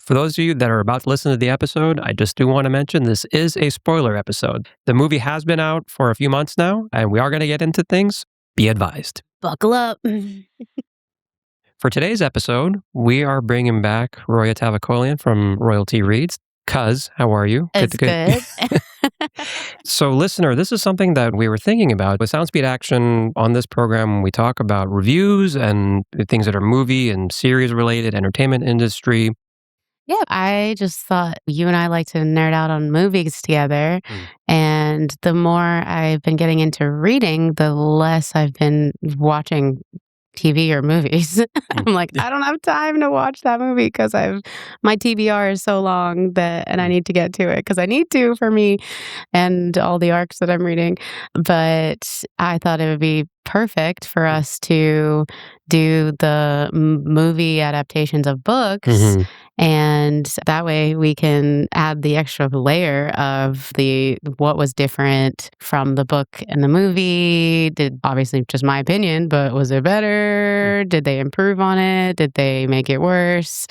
For those of you that are about to listen to the episode, I just do want to mention this is a spoiler episode. The movie has been out for a few months now, and we are going to get into things. Be advised. Buckle up. For today's episode, we are bringing back Roya Tavakolian from Royalty Reads. Cuz, how are you? It's good. So, listener, this is something that we were thinking about. With Soundspeed Action on this program, we talk about reviews and things that are movie and series related, entertainment industry. Yeah, I just thought you and I like to nerd out on movies together. And the more I've been getting into reading, the less I've been watching TV or movies. I'm like, I don't have time to watch that movie because my TBR is so long and I need to get to it because I need to for me and all the arcs that I'm reading. But I thought it would be perfect for us to do the movie adaptations of books. And that way we can add the extra layer of what was different from the book and the movie. Obviously just my opinion, but was it better? Did they improve on it? Did they make it worse?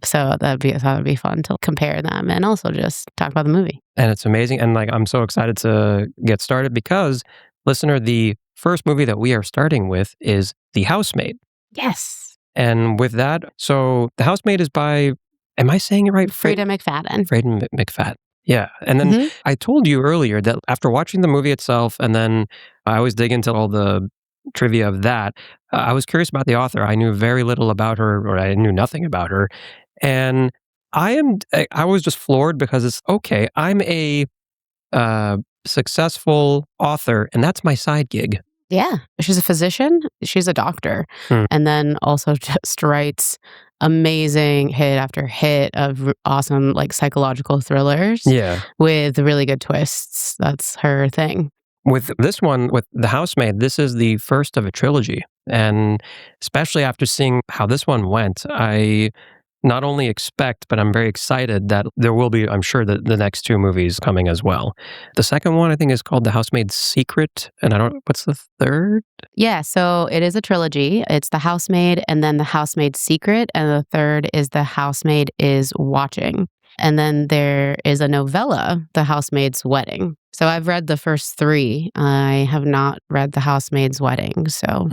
So I thought it'd be fun to compare them and also just talk about the movie. And it's amazing. And I'm so excited to get started because, listener, the first movie that we are starting with is The Housemaid. Yes. And with that, so The Housemaid is by, am I saying it right? Freida McFadden. Freida McFadden. Yeah. And then I told you earlier that after watching the movie itself, and then I always dig into all the trivia of that, I was curious about the author. I knew very little about her, or I knew nothing about her. And I was just floored because it's okay. I'm a successful author, and that's my side gig. Yeah. She's a physician. She's a doctor. And then also just writes amazing hit after hit of awesome psychological thrillers with really good twists. That's her thing. With this one, with The Housemaid, this is the first of a trilogy. And especially after seeing how this one went, I not only expect, but I'm very excited that there will be, I'm sure, the next two movies coming as well. The second one, I think, is called The Housemaid's Secret. And what's the third? Yeah, so it is a trilogy. It's The Housemaid and then The Housemaid's Secret. And the third is The Housemaid is Watching. And then there is a novella, The Housemaid's Wedding. So I've read the first three. I have not read The Housemaid's Wedding. So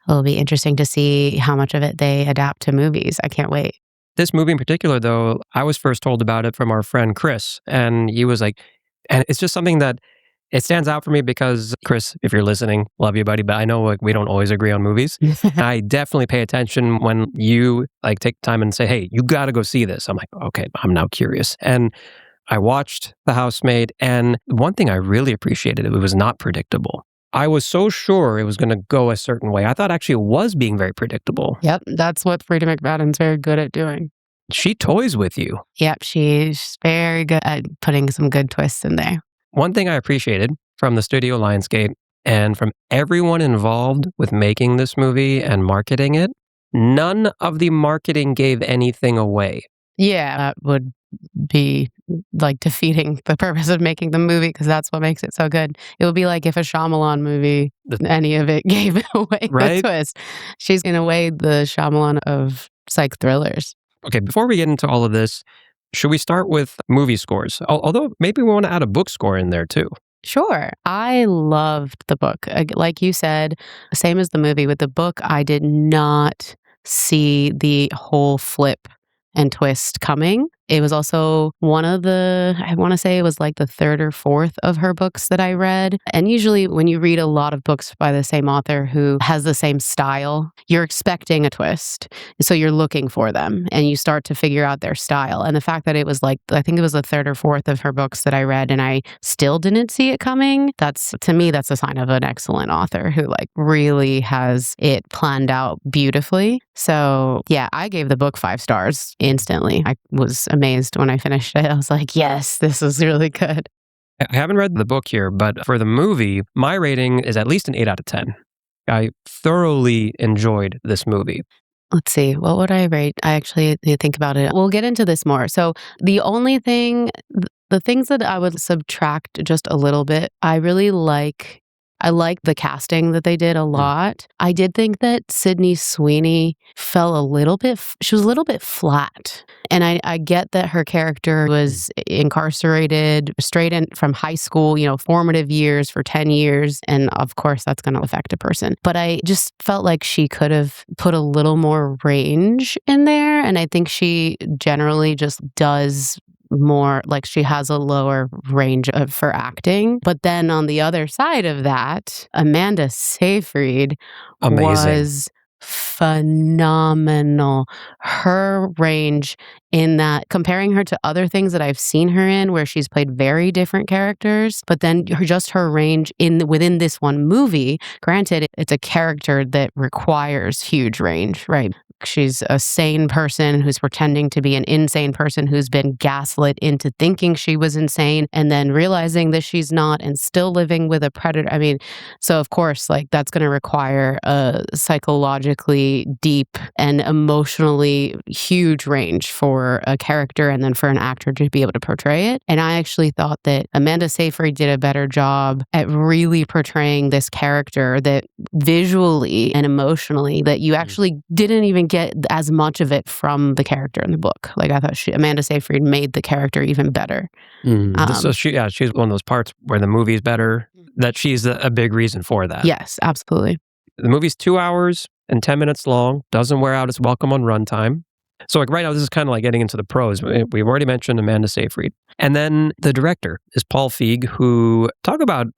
it'll be interesting to see how much of it they adapt to movies. I can't wait. This movie in particular, though, I was first told about it from our friend Chris. And he was like, and it's just something that it stands out for me because, Chris, if you're listening, love you, buddy, but I know we don't always agree on movies. I definitely pay attention when you take time and say, hey, you got to go see this. I'm like, okay, I'm now curious. And I watched The Housemaid, and one thing I really appreciated, it was not predictable. I was so sure it was going to go a certain way. I thought actually it was being very predictable. Yep, that's what Freida McFadden's very good at doing. She toys with you. Yep, she's very good at putting some good twists in there. One thing I appreciated from the studio Lionsgate and from everyone involved with making this movie and marketing it, none of the marketing gave anything away. Yeah, that would be defeating the purpose of making the movie because that's what makes it so good. It would be like if a Shyamalan movie, any of it gave away the twist. She's in a way the Shyamalan of psych thrillers. Okay, before we get into all of this, should we start with movie scores? Although maybe we want to add a book score in there too. Sure. I loved the book. Like you said, same as the movie. With the book, I did not see the whole flip and twist coming. It was also one of I want to say it was the third or fourth of her books that I read. And usually when you read a lot of books by the same author who has the same style, you're expecting a twist. So you're looking for them and you start to figure out their style. And the fact that it was I think it was the third or fourth of her books that I read and I still didn't see it coming, to me, that's a sign of an excellent author who really has it planned out beautifully. So yeah, I gave the book 5 stars instantly. I was amazed when I finished it. I was like, yes, this is really good. I haven't read the book here, but for the movie, my rating is at least an 8 out of 10. I thoroughly enjoyed this movie. Let's see, what would I rate? I actually need to think about it. We'll get into this more. So the things that I would subtract just a little bit, I really like I like the casting that they did a lot. I did think that Sydney Sweeney fell a little bit, she was a little bit flat. And I get that her character was incarcerated straight in from high school, formative years for 10 years. And of course, that's going to affect a person. But I just felt like she could have put a little more range in there. And I think she generally just does more, like she has a lower range for acting. But then on the other side of that, Amanda Seyfried was phenomenal. Her range in that, comparing her to other things that I've seen her in where she's played very different characters, but then her range within this one movie, granted it's a character that requires huge range, right? She's a sane person who's pretending to be an insane person who's been gaslit into thinking she was insane and then realizing that she's not and still living with a predator. I mean, so of course, like that's going to require a psychologically deep and emotionally huge range for a character and then for an actor to be able to portray it. And I actually thought that Amanda Seyfried did a better job at really portraying this character that visually and emotionally that you actually didn't even get as much of it from the character in the book. Like I thought Amanda Seyfried made the character even better. So she's one of those parts where the movie's better, that she's a big reason for that. Yes, absolutely. The movie's 2 hours and 10 minutes long, doesn't wear out its welcome on runtime. So like right now, this is kind of like getting into the pros. We've already mentioned Amanda Seyfried. And then the director is Paul Feig, who talk about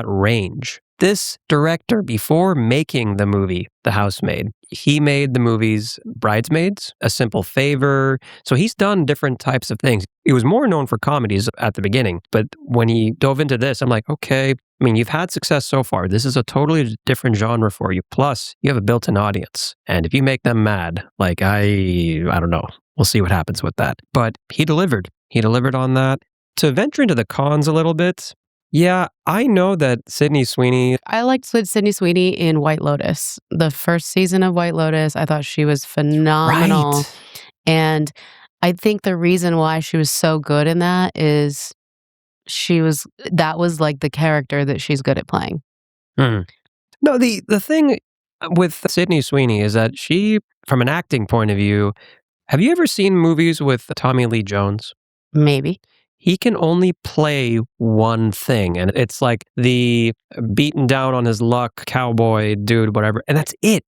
range. This director, before making the movie The Housemaid, he made the movies Bridesmaids, A Simple Favor. So he's done different types of things. He was more known for comedies at the beginning, but when he dove into this, I'm like, okay, I mean, you've had success so far. This is a totally different genre for you. Plus, you have a built-in audience. And if you make them mad, like I don't know. We'll see what happens with that. But he delivered. He delivered on that. To venture into the cons a little bit, yeah, I know that Sydney Sweeney... I liked Sydney Sweeney in White Lotus. The first season of White Lotus, I thought she was phenomenal. Right. And I think the reason why she was so good in that is that was like the character that she's good at playing. No, the thing with Sydney Sweeney is that she, from an acting point of view, have you ever seen movies with Tommy Lee Jones? Maybe. He can only play one thing, and it's like the beaten down on his luck cowboy dude, whatever, and that's it.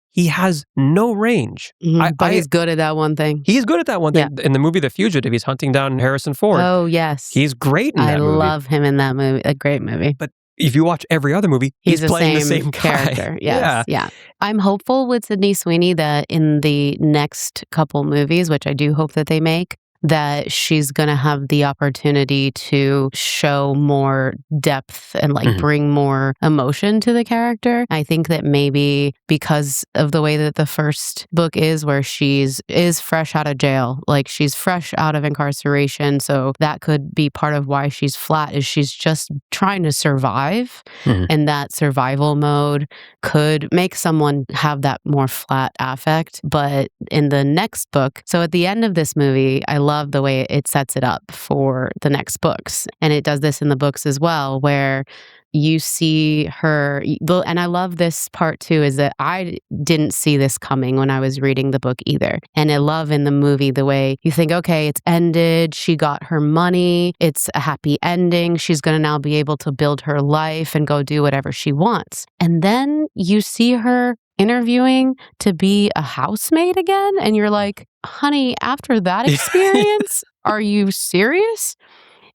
He has no range. But he's good at that one thing. He's good at that one thing. Yeah. In the movie The Fugitive, he's hunting down Harrison Ford. Oh, yes. He's great in that movie. I love him in that movie. A great movie. But if you watch every other movie, he's playing the same character. Yes, yeah. I'm hopeful with Sydney Sweeney that in the next couple movies, which I do hope that they make, that she's going to have the opportunity to show more depth and like bring more emotion to the character. I think that maybe because of the way that the first book is, where is fresh out of jail, like she's fresh out of incarceration. So that could be part of why she's flat, is she's just trying to survive. And that survival mode could make someone have that more flat affect. But in the next book, so at the end of this movie, I love the way it sets it up for the next books. And it does this in the books as well, where you see her, and I love this part too, is that I didn't see this coming when I was reading the book either. And I love in the movie the way you think, okay, it's ended, she got her money, it's a happy ending, she's going to now be able to build her life and go do whatever she wants. And then you see her interviewing to be a housemaid again, and you're like, honey, after that experience, are you serious?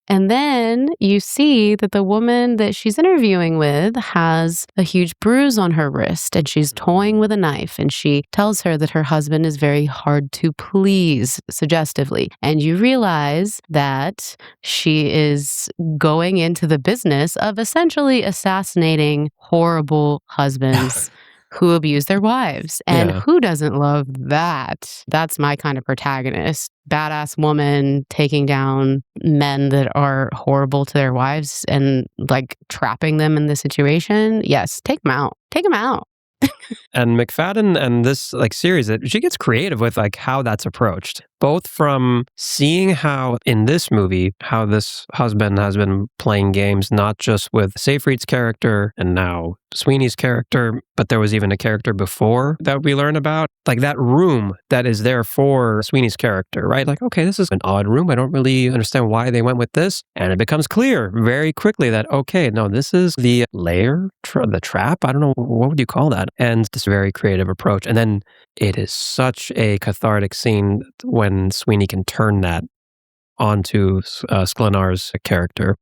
And then you see that the woman that she's interviewing with has a huge bruise on her wrist and she's toying with a knife, and she tells her that her husband is very hard to please, suggestively. And you realize that she is going into the business of essentially assassinating horrible husbands who abuse their wives. And who doesn't love that? That's my kind of protagonist. Badass woman taking down men that are horrible to their wives and like trapping them in the situation. Yes, take them out. Take them out. And McFadden and this like series, she gets creative with like how that's approached. both from seeing how in this movie, how this husband has been playing games, not just with Seyfried's character and now Sweeney's character, but there was even a character before that we learn about. Like that room that is there for Sweeney's character, right? Like, okay, this is an odd room. I don't really understand why they went with this. And it becomes clear very quickly that, okay, no, this is the lair, the trap. I don't know. What would you call that? And this very creative approach. And then it is such a cathartic scene when Sweeney can turn that onto Sklenar's character.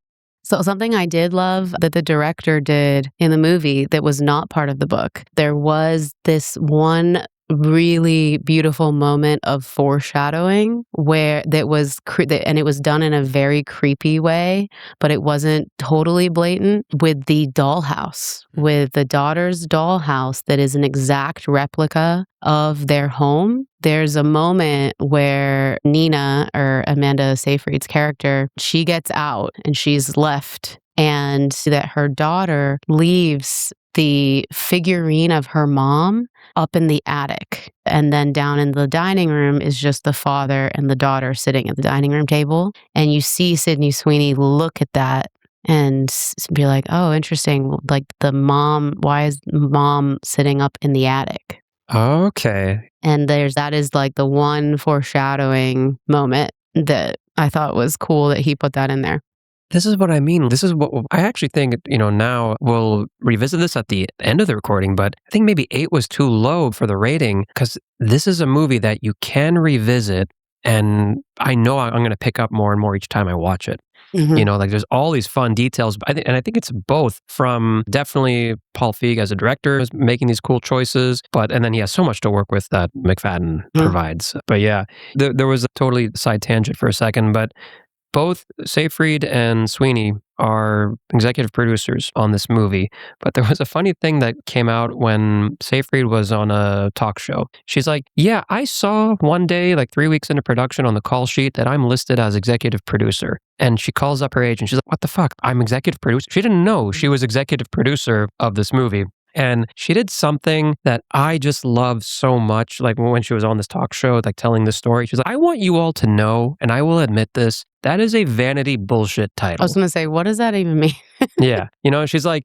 So something I did love that the director did in the movie that was not part of the book, there was this one really beautiful moment of foreshadowing where that was and it was done in a very creepy way, but it wasn't totally blatant, with the dollhouse, with the daughter's dollhouse that is an exact replica of their home. There's a moment where Nina, or Amanda Seyfried's character, she gets out and she's left, and that her daughter leaves the figurine of her mom up in the attic. And then down in the dining room is just the father and the daughter sitting at the dining room table. And you see Sydney Sweeney look at that and be like, oh, interesting. Like the mom, why is mom sitting up in the attic? Okay. And that is like the one foreshadowing moment that I thought was cool that he put that in there. This is what I mean. This is what I actually think, now we'll revisit this at the end of the recording, but I think maybe 8 was too low for the rating because this is a movie that you can revisit. And I know I'm going to pick up more and more each time I watch it. Mm-hmm. Like there's all these fun details. I think it's both from definitely Paul Feig as a director is making these cool choices, and then he has so much to work with that McFadden provides. But yeah, there was a totally side tangent for a second, but both Seyfried and Sweeney are executive producers on this movie. But there was a funny thing that came out when Seyfried was on a talk show. She's like, yeah, I saw one day, like 3 weeks into production on the call sheet, that I'm listed as executive producer. And she calls up her agent. She's like, what the fuck? I'm executive producer? She didn't know she was executive producer of this movie. And she did something that I just love so much. Like when she was on this talk show, like telling this story, she's like, I want you all to know, and I will admit this, that is a vanity bullshit title. I was going to say, what does that even mean? Yeah. She's like,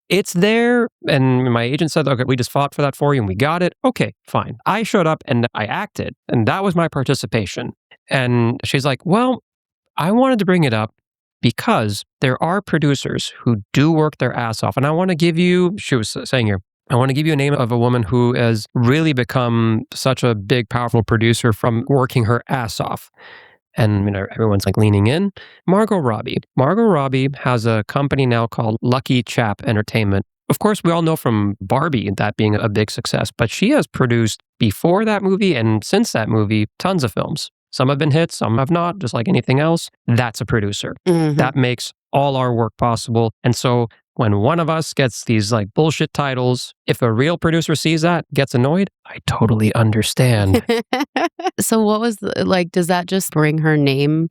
it's there. And my agent said, okay, we just fought for that for you and we got it. Okay, fine. I showed up and I acted, and that was my participation. And she's like, well, I wanted to bring it up because there are producers who do work their ass off. And I want to give you, she was saying here, I want to give you a name of a woman who has really become such a big, powerful producer from working her ass off. And everyone's like leaning in. Margot Robbie. Margot Robbie has a company now called Lucky Chap Entertainment. Of course, we all know from Barbie that being a big success, but she has produced before that movie and since that movie tons of films. Some have been hits, some have not, just like anything else. That's a producer. Mm-hmm. That makes all our work possible. And so when one of us gets these like bullshit titles, if a real producer sees that, gets annoyed, I totally understand. So what was does that just bring her name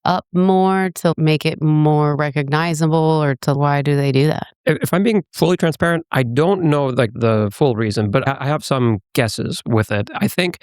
up more to make it more recognizable, or why do they do that? If I'm being fully transparent, I don't know like the full reason, but I have some guesses with it. I think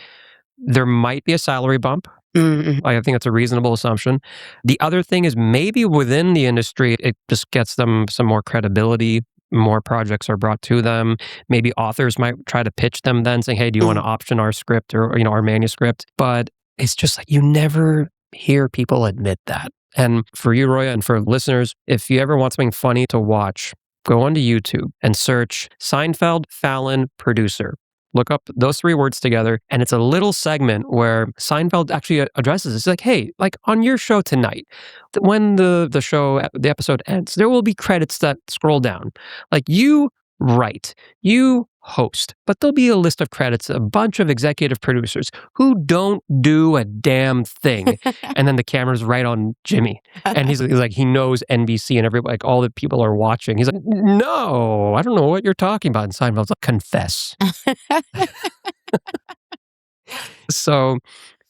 there might be a salary bump. Mm-hmm. I think that's a reasonable assumption. The other thing is maybe within the industry, it just gets them some more credibility. More projects are brought to them. Maybe authors might try to pitch them then saying, hey, do you want to option our script or our manuscript? But it's just like you never hear people admit that. And for you, Roya, and for listeners, if you ever want something funny to watch, go onto YouTube and search Seinfeld Fallon producer. Look up those 3 words together, and it's a little segment where Seinfeld actually addresses it. It's like, hey, like on your show tonight, when the episode ends, there will be credits that scroll down. Like you write, you host, but there'll be a list of credits, a bunch of executive producers who don't do a damn thing. And then the camera's right on Jimmy. And he's like, he knows NBC and everybody, like all the people are watching. He's like, no, I don't know what you're talking about. And Seinfeld's like, confess. So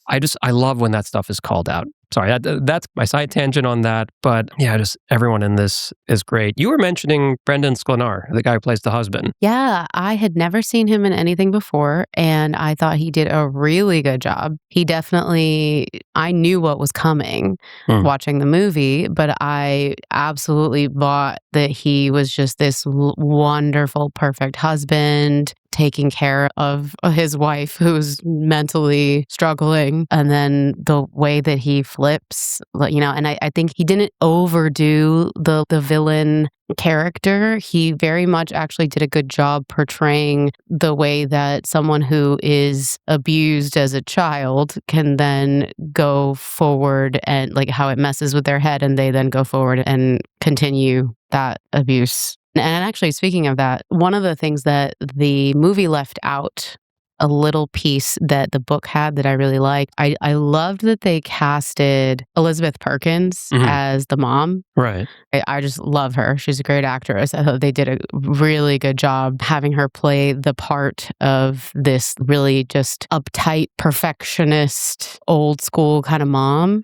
I love when that stuff is called out. Sorry, that's my side tangent on that. But yeah, just everyone in this is great. You were mentioning Brendan Sklenar, the guy who plays the husband. Yeah, I had never seen him in anything before, and I thought he did a really good job. He definitely, I knew what was coming watching the movie, but I absolutely bought that he was just this wonderful, perfect husband, taking care of his wife who's mentally struggling. And then the way that he flips, and I think he didn't overdo the villain character. He very much actually did a good job portraying the way that someone who is abused as a child can then go forward, and like how it messes with their head and they then go forward and continue that abuse. And actually, speaking of that, one of the things that the movie left out, a little piece that the book had that I really liked, I loved that they casted Elizabeth Perkins as the mom. Right. I just love her. She's a great actress. I thought they did a really good job having her play the part of this really just uptight, perfectionist, old school kind of mom.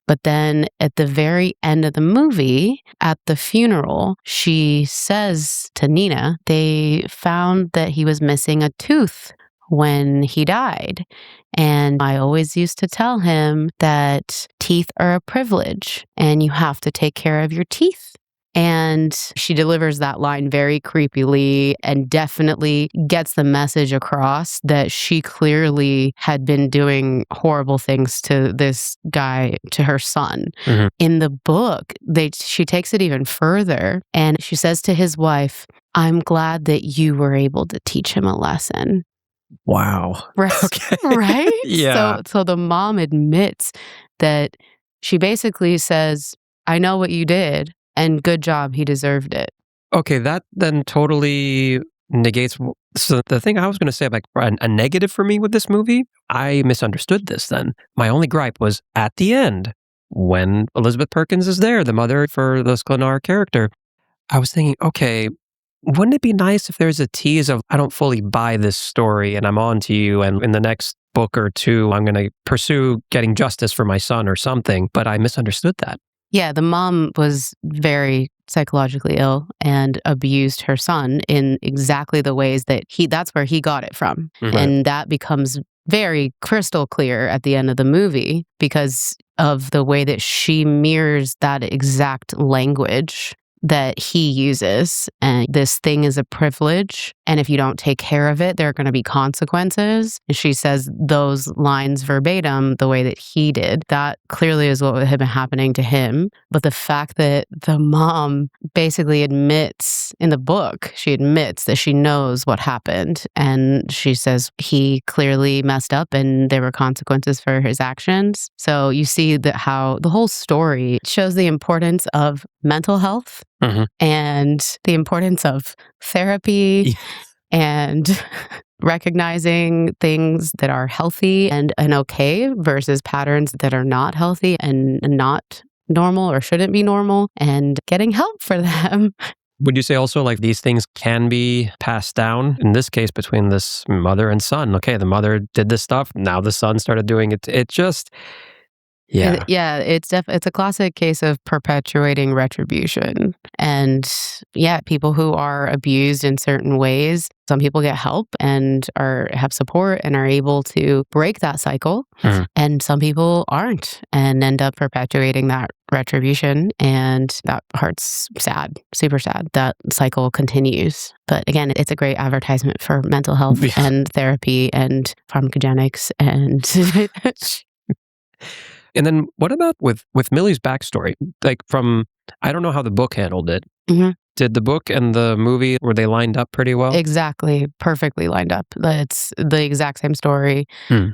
But then at the very end of the movie, at the funeral, she says to Nina, they found that he was missing a tooth when he died. And I always used to tell him that teeth are a privilege and you have to take care of your teeth. And she delivers that line very creepily and definitely gets the message across that she clearly had been doing horrible things to this guy, to her son. In the book, she takes it even further and she says to his wife, "I'm glad that you were able to teach him a lesson." Wow. Right. Okay. Right? Yeah. So the mom admits that she basically says, "I know what you did and good job. He deserved it." Okay, that then totally negates. So the thing I was going to say about a negative for me with this movie, I misunderstood this then. My only gripe was at the end when Elizabeth Perkins is there, the mother for the Sklenar character. I was thinking, okay, wouldn't it be nice if there's a tease of, I don't fully buy this story and I'm on to you, and in the next book or two, I'm going to pursue getting justice for my son or something, but I misunderstood that. Yeah, the mom was very psychologically ill and abused her son in exactly the ways that that's where he got it from. And that becomes very crystal clear at the end of the movie because of the way that she mirrors that exact language that he uses. And this thing is a privilege. And if you don't take care of it, there are going to be consequences. And she says those lines verbatim the way that he did. That clearly is what had been happening to him. But the fact that the mom basically admits in the book, she admits that she knows what happened. And she says he clearly messed up and there were consequences for his actions. So you see that how the whole story shows the importance of mental health and the importance of therapy and recognizing things that are healthy and okay versus patterns that are not healthy and not normal or shouldn't be normal, and getting help for them. Would you say also like these things can be passed down? In this case, between this mother and son. Okay, the mother did this stuff. Now the son started doing it. It just... Yeah. It's a classic case of perpetuating retribution. And yeah, people who are abused in certain ways, some people get help and have support and are able to break that cycle. And some people aren't and end up perpetuating that retribution. And that part's sad, super sad. That cycle continues. But again, it's a great advertisement for mental health and therapy and pharmacogenics and... And then what about with Millie's backstory? Like I don't know how the book handled it. Did the book and the movie, were they lined up pretty well? Exactly. Perfectly lined up. It's the exact same story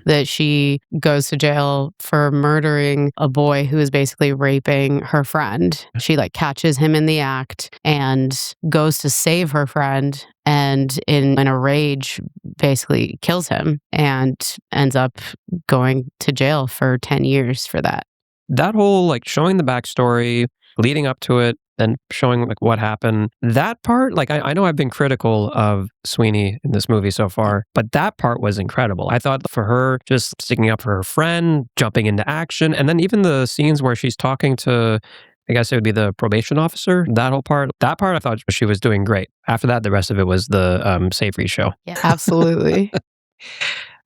that she goes to jail for murdering a boy who is basically raping her friend. She catches him in the act and goes to save her friend, and in a rage basically kills him and ends up going to jail for 10 years for that. That whole showing the backstory, leading up to it, then showing like what happened. That part, like I know I've been critical of Sweeney in this movie so far, but that part was incredible. I thought for her just sticking up for her friend, jumping into action, and then even the scenes where she's talking to, I guess it would be the probation officer. That part I thought she was doing great. After that, the rest of it was the Seyfried show. Yeah, absolutely.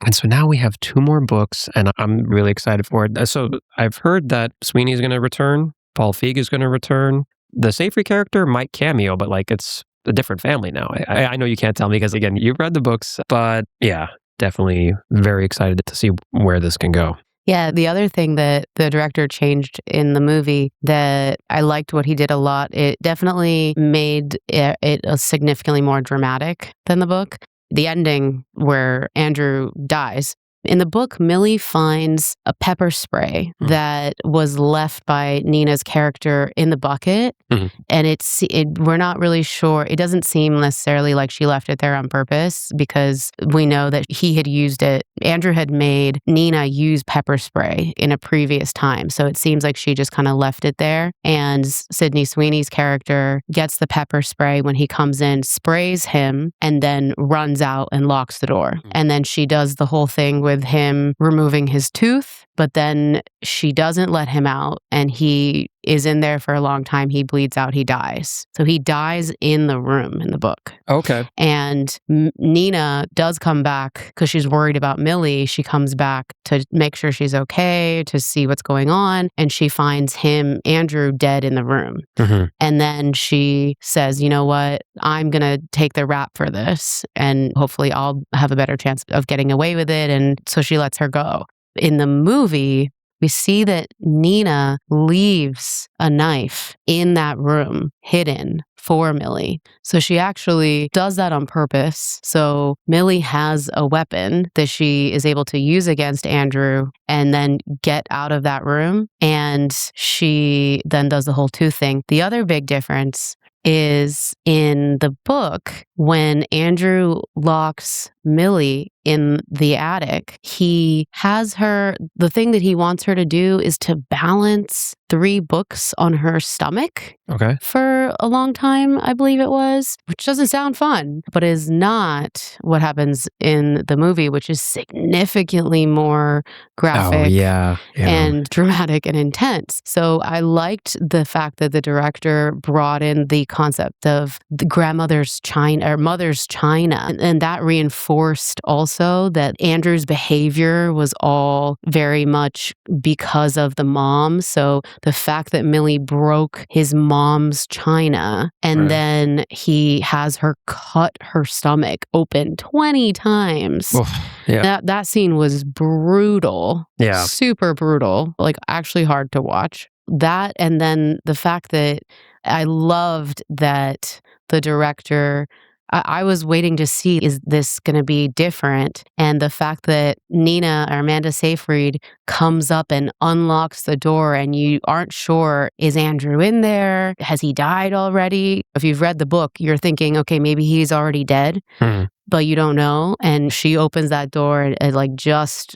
And so now we have 2 more books, and I'm really excited for it. So I've heard that Sweeney is going to return. Paul Feig is going to return. The Seyfried character might cameo, but like it's a different family now. I know you can't tell me because, again, you've read the books, but yeah, definitely very excited to see where this can go. Yeah, the other thing that the director changed in the movie that I liked what he did a lot, it definitely made it significantly more dramatic than the book. The ending where Andrew dies. In the book, Millie finds a pepper spray that was left by Nina's character in the bucket. And we're not really sure. It doesn't seem necessarily like she left it there on purpose because we know that he had used it. Andrew had made Nina use pepper spray in a previous time. So it seems like she just kind of left it there. And Sydney Sweeney's character gets the pepper spray when he comes in, sprays him, and then runs out and locks the door. And then she does the whole thing with him removing his tooth, but then she doesn't let him out and he is in there for a long time. He bleeds out, he dies. So he dies in the room in the book. Okay. And Nina does come back because she's worried about Millie. She comes back to make sure she's okay, to see what's going on. And she finds Andrew, dead in the room. And then she says, you know what? I'm going to take the rap for this. And hopefully I'll have a better chance of getting away with it. And so she lets her go. In the movie, we see that Nina leaves a knife in that room hidden for Millie. So she actually does that on purpose. So Millie has a weapon that she is able to use against Andrew and then get out of that room. And she then does the whole tooth thing. The other big difference is in the book, when Andrew locks Millie in the attic, he has her, the thing that he wants her to do is to balance 3 books on her stomach for a long time, I believe it was, which doesn't sound fun, but is not what happens in the movie, which is significantly more graphic and dramatic and intense. So I liked the fact that the director brought in the concept of the grandmother's china or mother's china, and that reinforced also that Andrew's behavior was all very much because of the mom. So the fact that Millie broke his mom's china and then he has her cut her stomach open 20 times. That scene was brutal. Super brutal. Like actually hard to watch. That, and then the fact that I loved that the director, I was waiting to see, is this going to be different? And the fact that Nina or Amanda Seyfried comes up and unlocks the door and you aren't sure, is Andrew in there? Has he died already? If you've read the book, you're thinking, okay, maybe he's already dead, but you don't know. And she opens that door and like just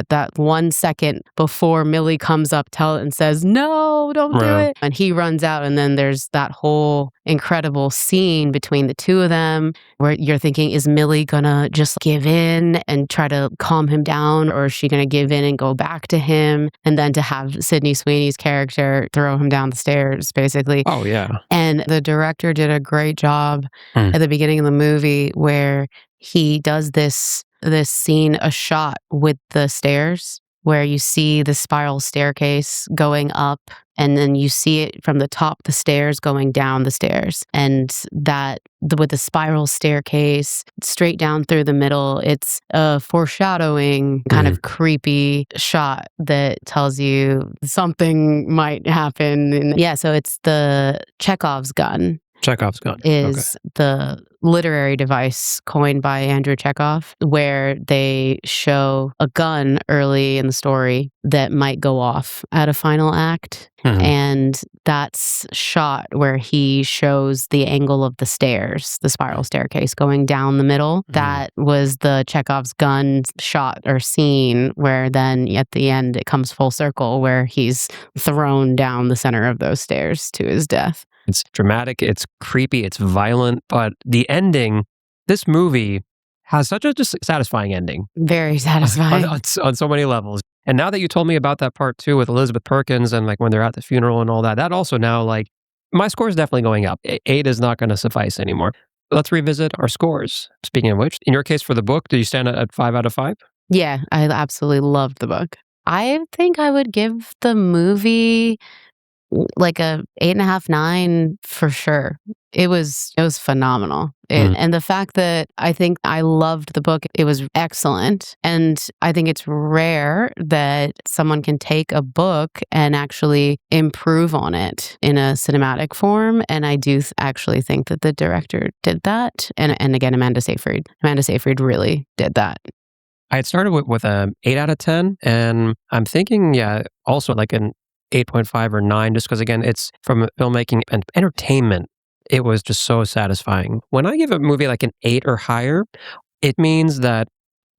that 1 second before Millie comes up and says, no, don't do it. And he runs out. And then there's that whole incredible scene between the two of them where you're thinking, is Millie gonna just give in and try to calm him down? Or is she gonna give in and go back to him? And then to have Sydney Sweeney's character throw him down the stairs, basically. Oh, yeah. And the director did a great job at the beginning of the movie where he does this scene, a shot with the stairs where you see the spiral staircase going up and then you see it from the top of the stairs going down the stairs. And with the spiral staircase straight down through the middle, it's a foreshadowing kind of creepy shot that tells you something might happen. And so it's the Chekhov's gun. Chekhov's gun is the literary device coined by Andrew Chekhov, where they show a gun early in the story that might go off at a final act. And that's shot where he shows the angle of the stairs, the spiral staircase going down the middle. That was the Chekhov's gun shot or scene where then at the end it comes full circle where he's thrown down the center of those stairs to his death. It's dramatic, it's creepy, it's violent, but the ending, this movie has such a just satisfying ending Very satisfying. on so many levels. And now that you told me about that part too with Elizabeth Perkins and like when they're at the funeral and all that, that also now like my score is definitely going up. 8 is not going to suffice anymore. Let's revisit our scores. Speaking of which, in your case for the book, do you stand at 5 out of 5? Yeah, I absolutely loved the book. I think I would give the movie like a 8.5, 9 for sure. It was phenomenal. And the fact that I think I loved the book, it was excellent. And I think it's rare that someone can take a book and actually improve on it in a cinematic form. And I do actually think that the director did that. And again, Amanda Seyfried. Amanda Seyfried really did that. I had started with a 8 out of 10, and I'm thinking, yeah, also like an 8.5 or 9, just because, again, it's from filmmaking and entertainment. It was just so satisfying. When I give a movie like an 8 or higher, it means that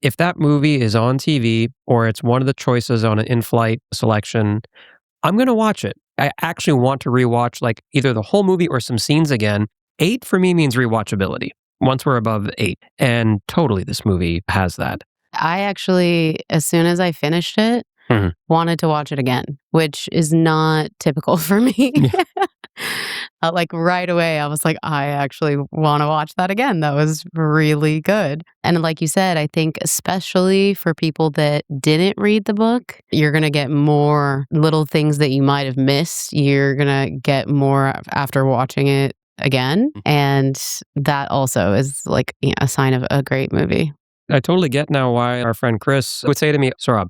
if that movie is on TV or it's one of the choices on an in-flight selection, I'm going to watch it. I actually want to rewatch like either the whole movie or some scenes again. 8 for me means rewatchability once we're above 8. And totally this movie has that. I actually, as soon as I finished it, wanted to watch it again, which is not typical for me. Yeah. Like right away, I was like, I actually want to watch that again. That was really good. And like you said, I think especially for people that didn't read the book, you're going to get more little things that you might have missed. You're going to get more after watching it again. And that also is like a sign of a great movie. I totally get now why our friend Chris would say to me, so Rob,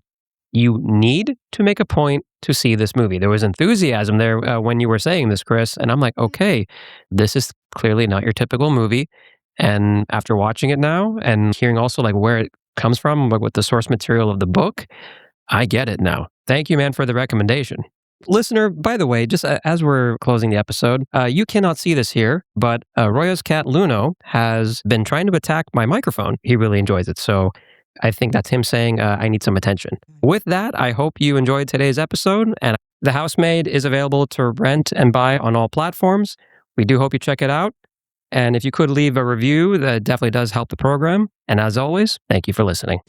you need to make a point to see this movie. There was enthusiasm there when you were saying this, Chris. And I'm like, okay, this is clearly not your typical movie. And after watching it now and hearing also like where it comes from, like with the source material of the book, I get it now. Thank you, man, for the recommendation. Listener, by the way, just as we're closing the episode, you cannot see this here, but Roya's cat Luno has been trying to attack my microphone. He really enjoys it. So I think that's him saying, I need some attention. With that, I hope you enjoyed today's episode. And The Housemaid is available to rent and buy on all platforms. We do hope you check it out. And if you could leave a review, that definitely does help the program. And as always, thank you for listening.